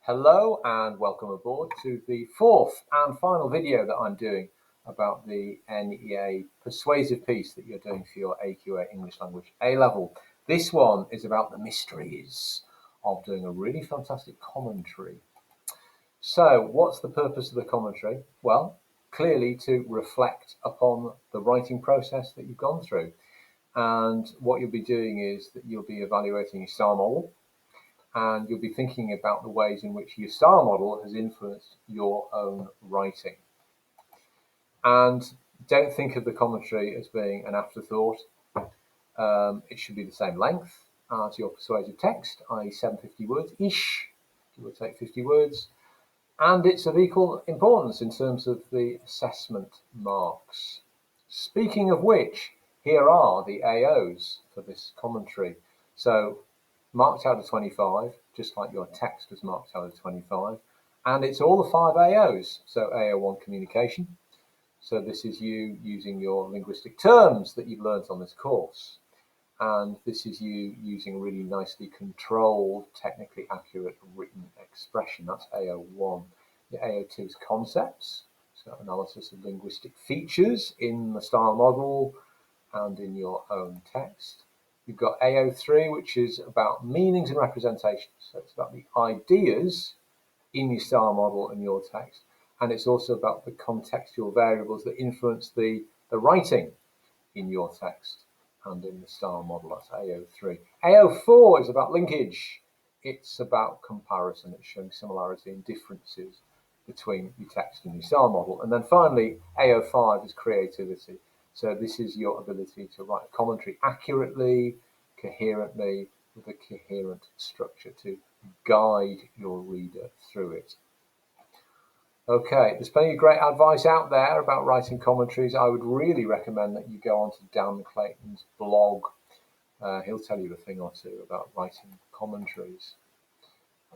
Hello and welcome aboard to the fourth and final video that I'm doing about the NEA persuasive piece that you're doing for your AQA English Language A-Level. This one is about the mysteries of doing a really fantastic commentary. So what's the purpose of the commentary? Well, clearly to reflect upon the writing process that you've gone through. And what you'll be doing is that you'll be evaluating your style model, and you'll be thinking about the ways in which your style model has influenced your own writing. And don't think of the commentary as being an afterthought. It should be the same length as your persuasive text, i.e. 750 words-ish, give or take 50 words. And it's of equal importance in terms of the assessment marks. Speaking of which, here are the AOs for this commentary. So marked out of 25, just like your text was marked out of 25. And it's all the 5 AOs. So AO1 communication. So this is you using your linguistic terms that you've learned on this course. And this is you using really nicely controlled, technically accurate written expression. That's AO1. The AO2 is concepts, so analysis of linguistic features in the style model and in your own text. You've got AO3, which is about meanings and representations. So it's about the ideas in your style model and your text. And it's also about the contextual variables that influence the writing in your text and in the style model. That's AO3. AO4 is about linkage. It's about comparison. It's showing similarity and differences between your text and your style model. And then finally, AO5 is creativity. So this is your ability to write a commentary accurately, coherently, with a coherent structure to guide your reader through it. Okay, there's plenty of great advice out there about writing commentaries. I would really recommend that you go onto Dan Clayton's blog. He'll tell you a thing or two about writing commentaries.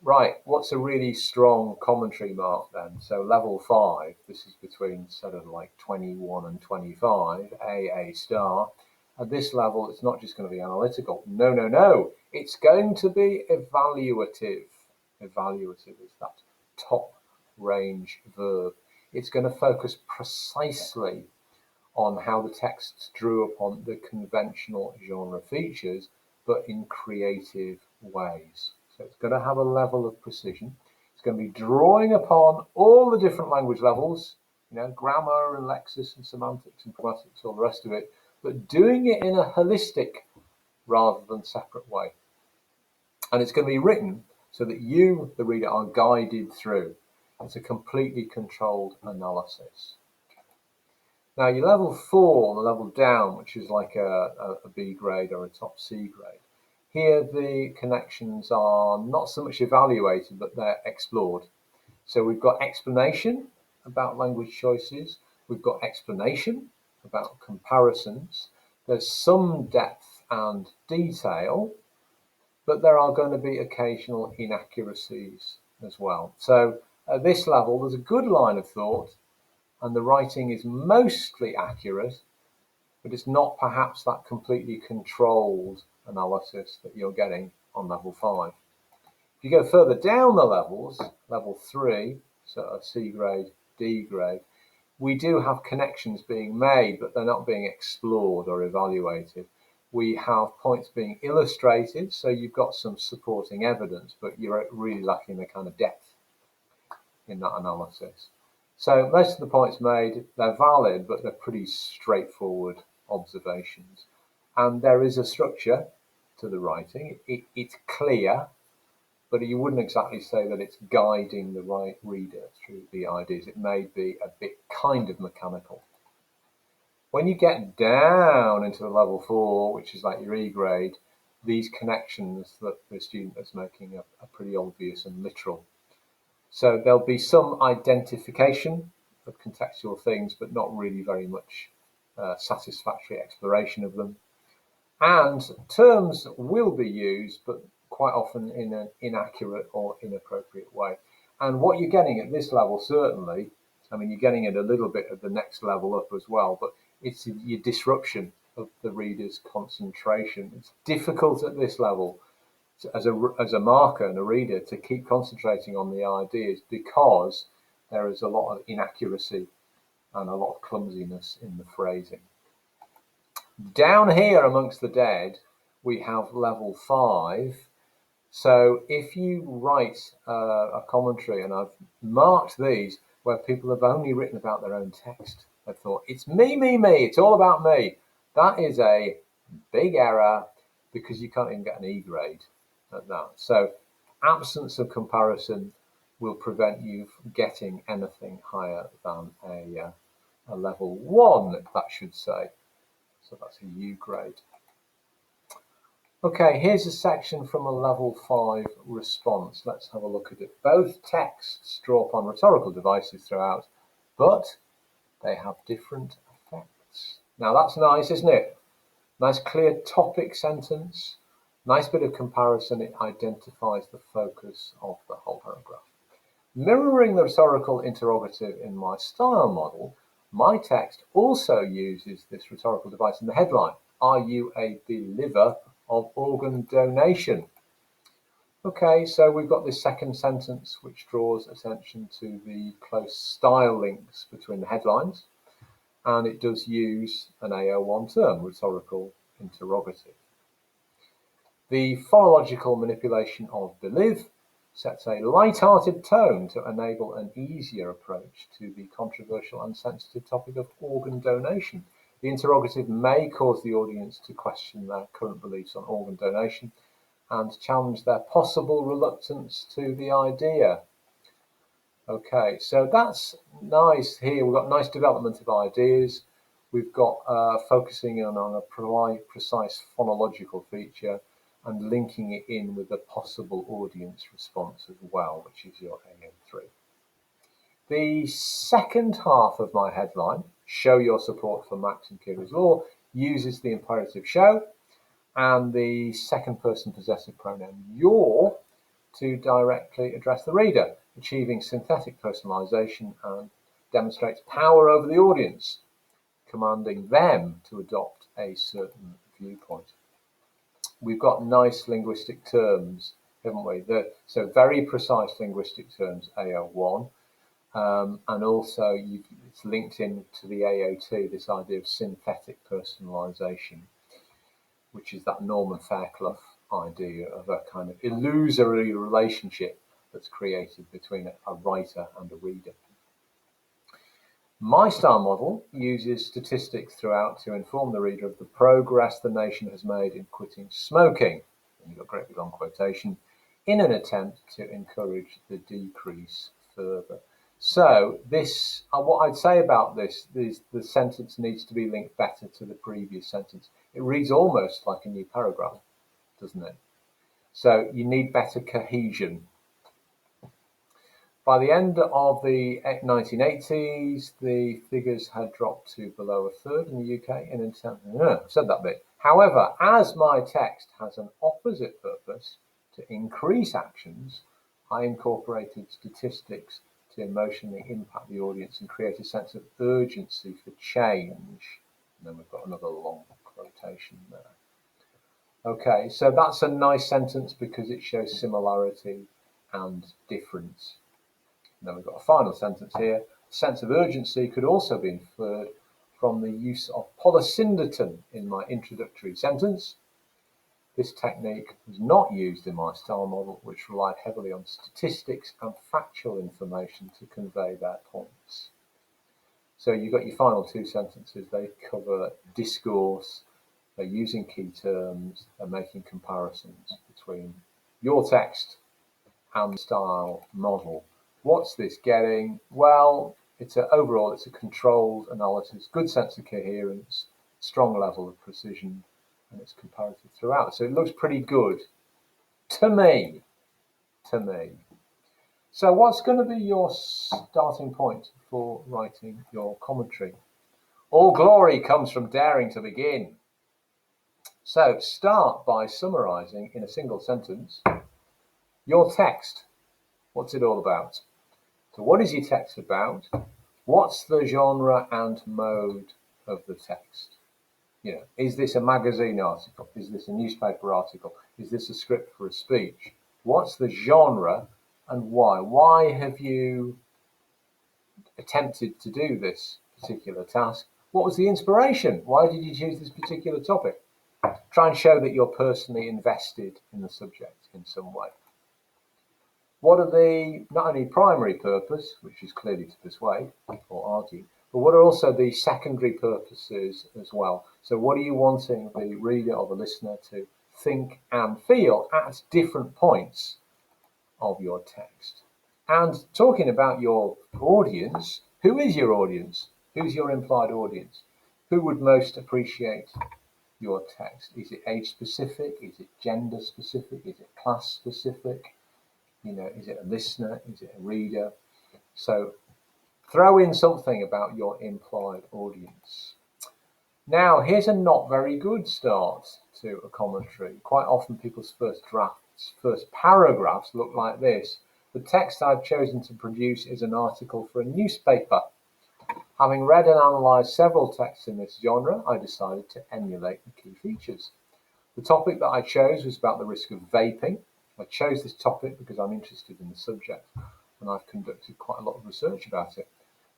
Right, what's a really strong commentary mark then? So level 5, this is between sort of like 21 and 25, AA star. At this level, it's not just going to be analytical. No. It's going to be evaluative. Evaluative is that top range verb. It's going to focus precisely on how the text drew upon the conventional genre features, but in creative ways. So it's going to have a level of precision. It's going to be drawing upon all the different language levels, grammar and lexis and semantics and grammatics, all the rest of it, but doing it in a holistic rather than separate way. And it's going to be written so that you, the reader, are guided through. It's a completely controlled analysis. Now, your level 4, the level down, which is like a B grade or a top C grade, here the connections are not so much evaluated, but they're explored. So we've got explanation about language choices. We've got explanation about comparisons. There's some depth and detail, but there are going to be occasional inaccuracies as well. So at this level, there's a good line of thought, and the writing is mostly accurate, but it's not perhaps that completely controlled analysis that you're getting on level 5. If you go further down the levels, level 3, so C grade, D grade, we do have connections being made, but they're not being explored or evaluated. We have points being illustrated, so you've got some supporting evidence, but you're really lacking the kind of depth in that analysis. So most of the points made, they're valid, but they're pretty straightforward observations. And there is a structure to the writing. It's clear, but you wouldn't exactly say that it's guiding the right reader through the ideas. It may be a bit kind of mechanical. When you get down into the level 4, which is like your E grade, these connections that the student is making are pretty obvious and literal. So there'll be some identification of contextual things, but not really very much satisfactory exploration of them. And terms will be used, but quite often in an inaccurate or inappropriate way. And what you're getting at this level, certainly, I mean, you're getting it a little bit at the next level up as well, but it's your disruption of the reader's concentration. It's difficult at this level as a marker and a reader to keep concentrating on the ideas, because there is a lot of inaccuracy and a lot of clumsiness in the phrasing. Down here amongst the dead, we have level 5. So if you write a commentary, and I've marked these where people have only written about their own text, they've thought, it's me, it's all about me. That is a big error, because you can't even get an E grade at that. So absence of comparison will prevent you from getting anything higher than a level 1, that should say. So that's a U grade. Okay, here's a section from a level 5 response. Let's have a look at it. Both texts draw upon rhetorical devices throughout, but they have different effects. Now that's nice, isn't it? Nice clear topic sentence, nice bit of comparison. It identifies the focus of the whole paragraph. Mirroring the rhetorical interrogative in my style model, my text also uses this rhetorical device in the headline. Are you a believer of organ donation? Okay, so we've got this second sentence which draws attention to the close style links between the headlines, and it does use an AO1 term, rhetorical interrogative. The phonological manipulation of believe sets a light-hearted tone to enable an easier approach to the controversial and sensitive topic of organ donation. The interrogative may cause the audience to question their current beliefs on organ donation and challenge their possible reluctance to the idea. Okay, so that's nice here. We've got nice development of ideas. We've got focusing on a precise phonological feature and linking it in with a possible audience response as well, which is your AM3. The second half of my headline, show your support for Max and Kira's law, uses the imperative show and the second person possessive pronoun your to directly address the reader, achieving synthetic personalization, and demonstrates power over the audience, commanding them to adopt a certain viewpoint. We've got nice linguistic terms, haven't we? So very precise linguistic terms, AO1, and also it's linked in to the AO2, this idea of synthetic personalization, which is that Norman Fairclough idea of a kind of illusory relationship that's created between a writer and a reader. My style model uses statistics throughout to inform the reader of the progress the nation has made in quitting smoking, and you've got a great big long quotation, in an attempt to encourage the decrease further. So this, what I'd say about this is the sentence needs to be linked better to the previous sentence. It reads almost like a new paragraph, doesn't it? So you need better cohesion. By the end of the 1980s, the figures had dropped to below a third in the UK. I've said that bit. However, as my text has an opposite purpose, to increase actions, I incorporated statistics to emotionally impact the audience and create a sense of urgency for change. And then we've got another long quotation there. Okay, so that's a nice sentence because it shows similarity and difference. And then we've got a final sentence here. A sense of urgency could also be inferred from the use of polysyndeton in my introductory sentence. This technique was not used in my style model, which relied heavily on statistics and factual information to convey their points. So you've got your final two sentences. They cover discourse, they're using key terms, they're making comparisons between your text and the style model. What's this getting? Well, overall, it's a controlled analysis, good sense of coherence, strong level of precision, and it's comparative throughout. So it looks pretty good to me. So what's going to be your starting point for writing your commentary? All glory comes from daring to begin. So start by summarizing in a single sentence your text. What's it all about? So what is your text about? What's the genre and mode of the text? You know, is this a magazine article? Is this a newspaper article? Is this a script for a speech? What's the genre and why? Why have you attempted to do this particular task? What was the inspiration? Why did you choose this particular topic? Try and show that you're personally invested in the subject in some way. What are the, not only primary purpose, which is clearly to persuade or argue, but what are also the secondary purposes as well? So what are you wanting the reader or the listener to think and feel at different points of your text? And talking about your audience, who is your audience? Who's your implied audience? Who would most appreciate your text? Is it age specific? Is it gender specific? Is it class specific? Is it a listener? Is it a reader? So throw in something about your implied audience. Now, here's a not very good start to a commentary. Quite often people's first drafts, first paragraphs look like this. The text I've chosen to produce is an article for a newspaper. Having read and analysed several texts in this genre, I decided to emulate the key features. The topic that I chose was about the risk of vaping. I chose this topic because I'm interested in the subject and I've conducted quite a lot of research about it.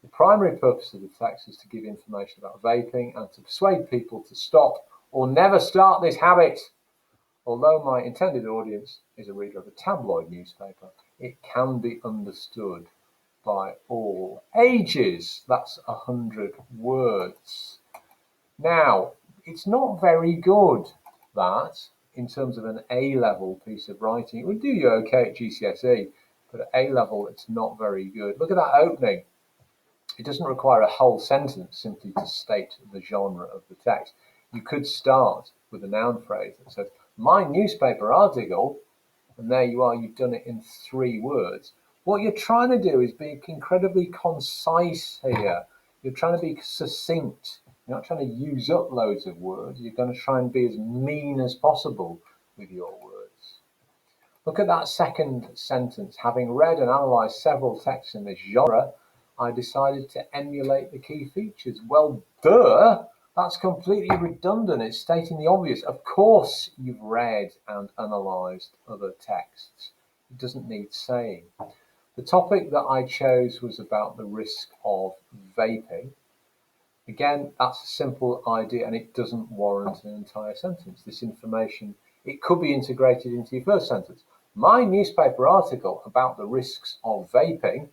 The primary purpose of the text is to give information about vaping and to persuade people to stop or never start this habit. Although my intended audience is a reader of a tabloid newspaper, it can be understood by all ages. That's 100 words. Now, it's not very good, that, in terms of an A-level piece of writing. It would do you okay at GCSE, but at A-level it's not very good. Look at that opening. It doesn't require a whole sentence simply to state the genre of the text. You could start with a noun phrase that says, my newspaper article, and there you are, you've done it in 3 words. What you're trying to do is be incredibly concise here. You're trying to be succinct. You're not trying to use up loads of words. You're going to try and be as mean as possible with your words. Look at that second sentence. Having read and analysed several texts in this genre, I decided to emulate the key features. Well, duh! That's completely redundant. It's stating the obvious. Of course you've read and analysed other texts. It doesn't need saying. The topic that I chose was about the risk of vaping. Again, that's a simple idea and it doesn't warrant an entire sentence. This information, it could be integrated into your first sentence. My newspaper article about the risks of vaping.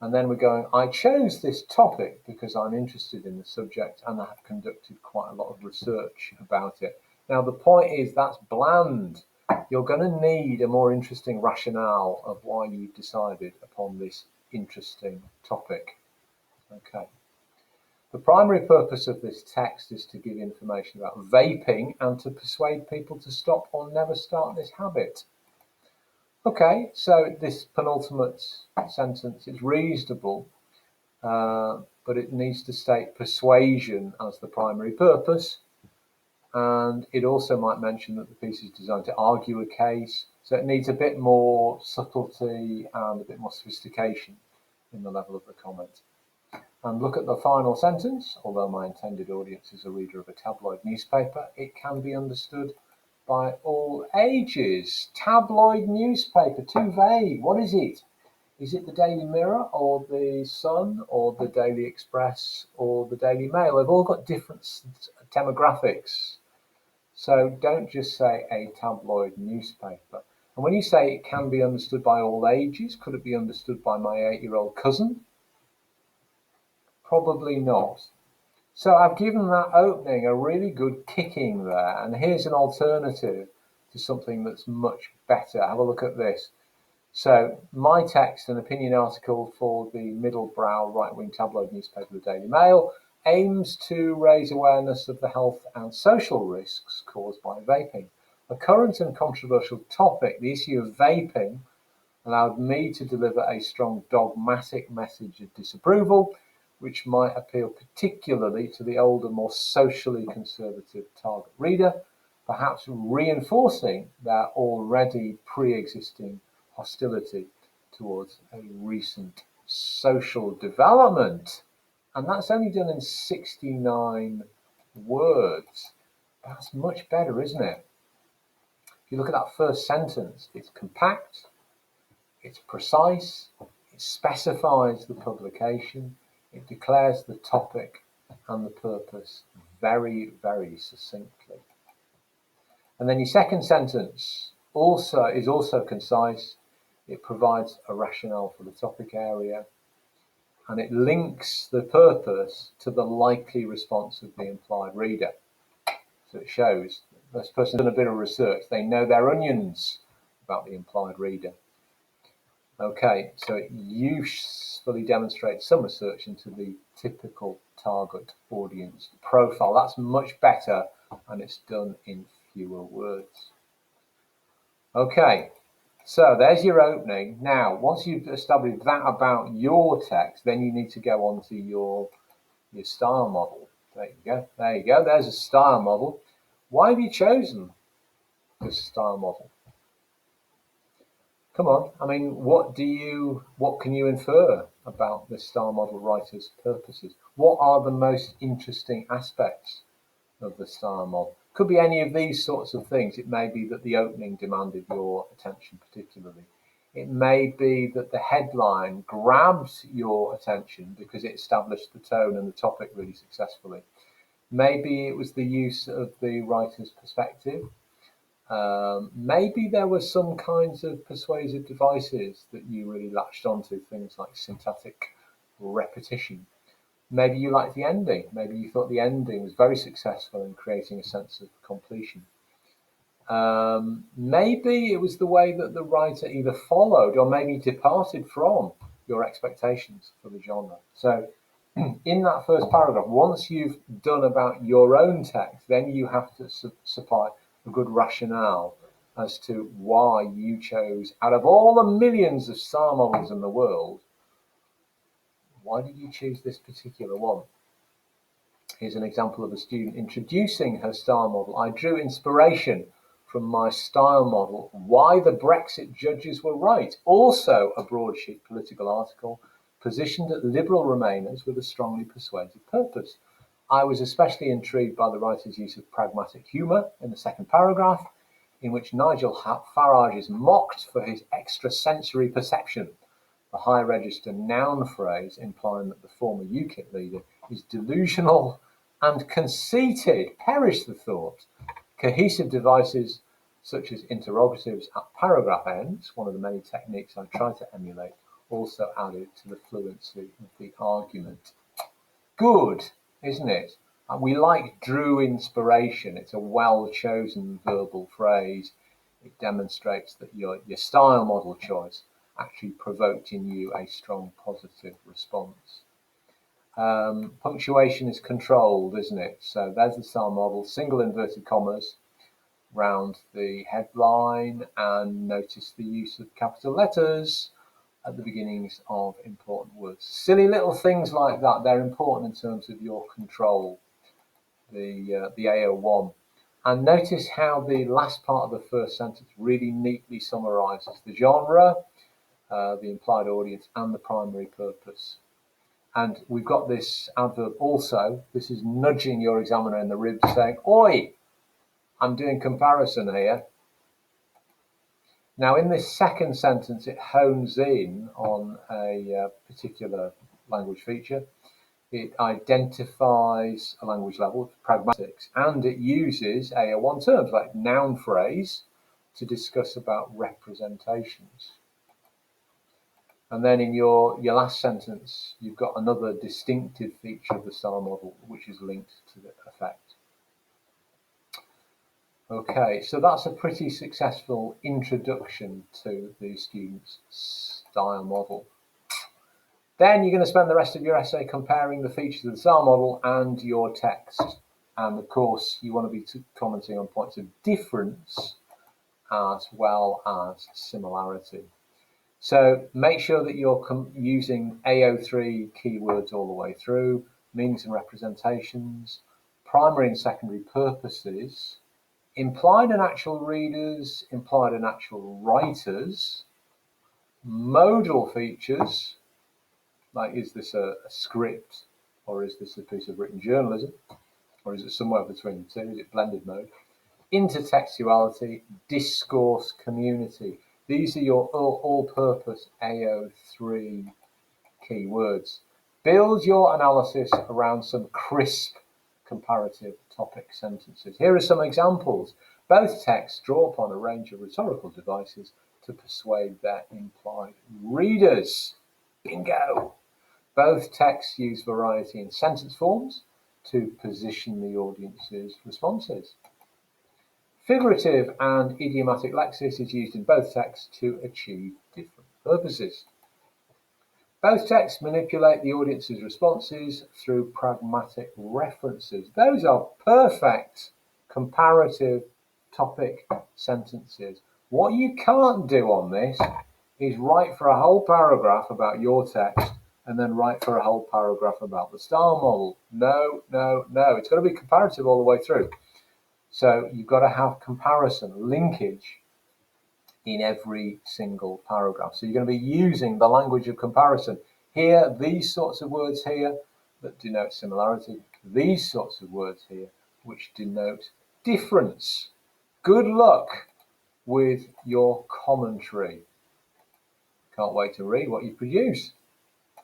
And then we're going, I chose this topic because I'm interested in the subject and I have conducted quite a lot of research about it. Now, the point is that's bland. You're going to need a more interesting rationale of why you've decided upon this interesting topic. Okay. The primary purpose of this text is to give information about vaping and to persuade people to stop or never start this habit. Okay, so this penultimate sentence is reasonable, but it needs to state persuasion as the primary purpose. And it also might mention that the piece is designed to argue a case. So it needs a bit more subtlety and a bit more sophistication in the level of the comment. And look at the final sentence. Although my intended audience is a reader of a tabloid newspaper, it can be understood by all ages. Tabloid newspaper, too vague. What is it? Is it the Daily Mirror or the Sun or the Daily Express or the Daily Mail? They've all got different demographics. So don't just say a tabloid newspaper. And when you say it can be understood by all ages, could it be understood by my 8-year-old cousin? Probably not. So I've given that opening a really good kicking there, and here's an alternative to something that's much better. Have a look at this. So my text, an opinion article for the middle-brow right-wing tabloid newspaper, the Daily Mail, aims to raise awareness of the health and social risks caused by vaping. A current and controversial topic, the issue of vaping, allowed me to deliver a strong dogmatic message of disapproval, which might appeal particularly to the older, more socially conservative target reader, perhaps reinforcing their already pre-existing hostility towards a recent social development. And that's only done in 69 words. That's much better, isn't it? If you look at that first sentence, it's compact, it's precise, it specifies the publication, it declares the topic and the purpose very, very succinctly. And then your second sentence is also concise. It provides a rationale for the topic area, and it links the purpose to the likely response of the implied reader. So it shows this person's done a bit of research. They know their onions about the implied reader. Okay, so it usefully demonstrates some research into the typical target audience profile. That's much better, and it's done in fewer words. Okay, so there's your opening. Now, once you've established that about your text, then you need to go on to your style model. There you go. There you go. There's a style model. Why have you chosen this style model? Come on. I mean, what can you infer about the style model writer's purposes? What are the most interesting aspects of the style model? Could be any of these sorts of things. It may be that the opening demanded your attention particularly. It may be that the headline grabs your attention because it established the tone and the topic really successfully. Maybe it was the use of the writer's perspective. Maybe there were some kinds of persuasive devices that you really latched onto, things like syntactic repetition. Maybe you liked the ending. Maybe you thought the ending was very successful in creating a sense of completion. Maybe it was the way that the writer either followed or maybe departed from your expectations for the genre. So in that first paragraph, once you've done about your own text, then you have to supply a good rationale as to why you chose, out of all the millions of style models in the world, why did you choose this particular one? Here's an example of a student introducing her style model. I drew inspiration from my style model, Why the Brexit Judges Were Right, also a broadsheet political article positioned at Liberal Remainers with a strongly persuasive purpose. I was especially intrigued by the writer's use of pragmatic humour in the second paragraph, in which Nigel Farage is mocked for his extrasensory perception, the high register noun phrase implying that the former UKIP leader is delusional and conceited. Perish the thought. Cohesive devices such as interrogatives at paragraph ends, one of the many techniques I try to emulate, also added to the fluency of the argument. Good, isn't it? And we like drew inspiration. It's a well-chosen verbal phrase. It demonstrates that your style model choice actually provoked in you a strong positive response. Punctuation is controlled, isn't it? So there's the style model, single inverted commas round the headline, and notice the use of capital letters at the beginnings of important words. Silly little things like that, they're important in terms of your control, the AO1. And notice how the last part of the first sentence really neatly summarises the genre, the implied audience, and the primary purpose. And we've got this adverb also. This is nudging your examiner in the ribs, saying, oi, I'm doing comparison here. Now, in this second sentence, it hones in on a particular language feature. It identifies a language level, pragmatics, and it uses AO1 terms like noun phrase to discuss about representations. And then in your last sentence, you've got another distinctive feature of the style model, which is linked to the effect. Okay, so that's a pretty successful introduction to the student's style model. Then you're going to spend the rest of your essay comparing the features of the style model and your text. And of course, you want to be commenting on points of difference as well as similarity. So make sure that you're using AO3 keywords all the way through, meanings and representations, primary and secondary purposes, implied and actual readers, implied and actual writers, modal features, like is this a script or is this a piece of written journalism, or is it somewhere between the two, is it blended mode? intertextuality, discourse, community. These are your all-purpose AO3 keywords. Build your analysis around some crisp comparative topic sentences. Here are some examples. Both texts draw upon a range of rhetorical devices to persuade their implied readers. Bingo! Both texts use variety in sentence forms to position the audience's responses. Figurative and idiomatic lexis is used in both texts to achieve different purposes. Both texts manipulate the audience's responses through pragmatic references. Those are perfect comparative topic sentences. What you can't do on this is write for a whole paragraph about your text and then write for a whole paragraph about the STAR model. No, no, no. It's got to be comparative all the way through. So you've got to have comparison, linkage in every single paragraph. So you're going to be using the language of comparison. Here, these sorts of words here that denote similarity, these sorts of words here which denote difference. Good luck with your commentary. Can't wait to read what you produce.